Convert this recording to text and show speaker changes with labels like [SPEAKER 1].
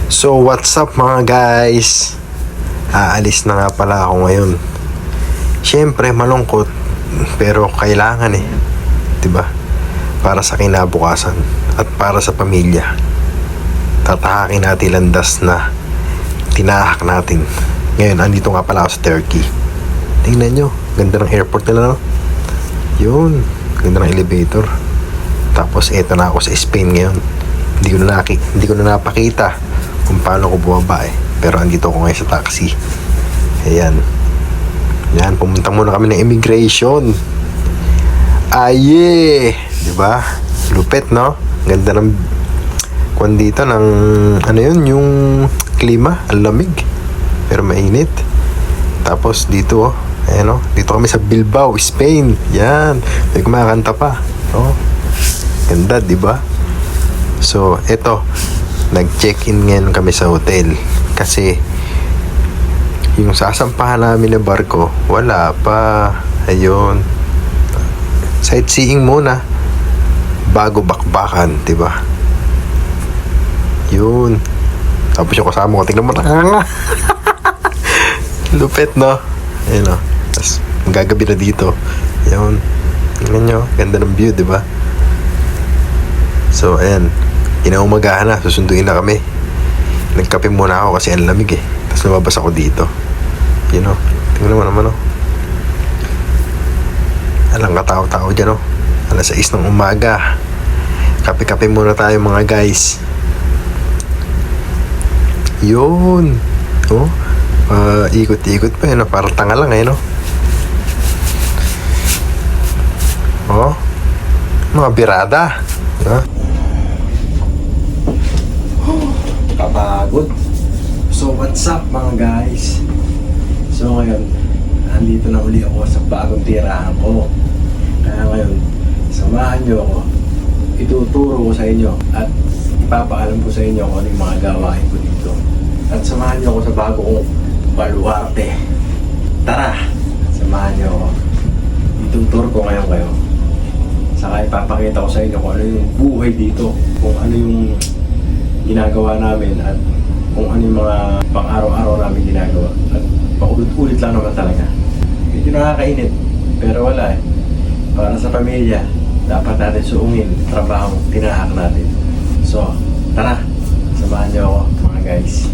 [SPEAKER 1] So what's up mga guys? Aalis na nga pala ako ngayon. Siyempre malungkot, pero kailangan 'di ba? Para sa kinabukasan at para sa pamilya. Tatahakin natin landas na tinahak natin. Ngayon andito nga pala ako sa Turkey. Tingnan nyo, ganda ng airport nila, no? Yun, ganda ng elevator. Tapos eto na ako sa Spain ngayon. Hindi ko na napakita kung paano ko bumaba Pero andito ako ngayon sa taxi. Ayan. Yan, pumunta muna kami ng immigration. Aye! Diba? Lupet, no? Ganda ng kwan dito ng ano yun, yung klima, ang lamig. Pero mainit. Tapos dito, ayan, dito kami sa Bilbao, Spain. Yan. May kumakanta pa. Ganda, diba? So, eto. Nag-check-in ngayon kami sa hotel. Kasi, yung sasampahan namin na barko, wala pa. Ayun. Sightseeing muna. Bago bakbakan, diba? Yun. Tapos yung kasama ko, tingnan mo na. Lupet, no? Ayun, Tapos, magagabi na dito. Yun. Tingnan nyo. Ganda ng view, diba? So, ayan. Inaumagahan na. Susunduin na kami. Nagkape muna ako kasi ang lamig Tapos lumabas ako dito. Yun, tingnan mo naman, Alang katao-tao dyan, Alas 6 ng umaga. Kape-kape muna tayo, mga guys. Yun. Ikot-ikot pa yun, Parang tanga lang, Mga birada. Kapagod. So, what's up, mga guys? So, ngayon, andito na uli ako sa bagong tirahan ko. Kaya ngayon, samahan nyo ako. Ituturo ko sa inyo at ipapaalam ko sa inyo kung ano yung mga gawain ko dito. At samahan nyo ako sa bago kong baluarte. Tara! Samahan nyo ako. Ituturo ko ngayon kayo. Saka ipapakita ko sa inyo kung ano yung buhay dito. Kung ano yung ginagawa namin at kung ano yung mga pang-araw-araw namin ginagawa. At paulit-ulit lang naman talaga. Medyo nakakainit, pero wala Para sa pamilya, dapat natin suungin trabaho tinahak natin. So, tara, samahan niyo ako, mga guys.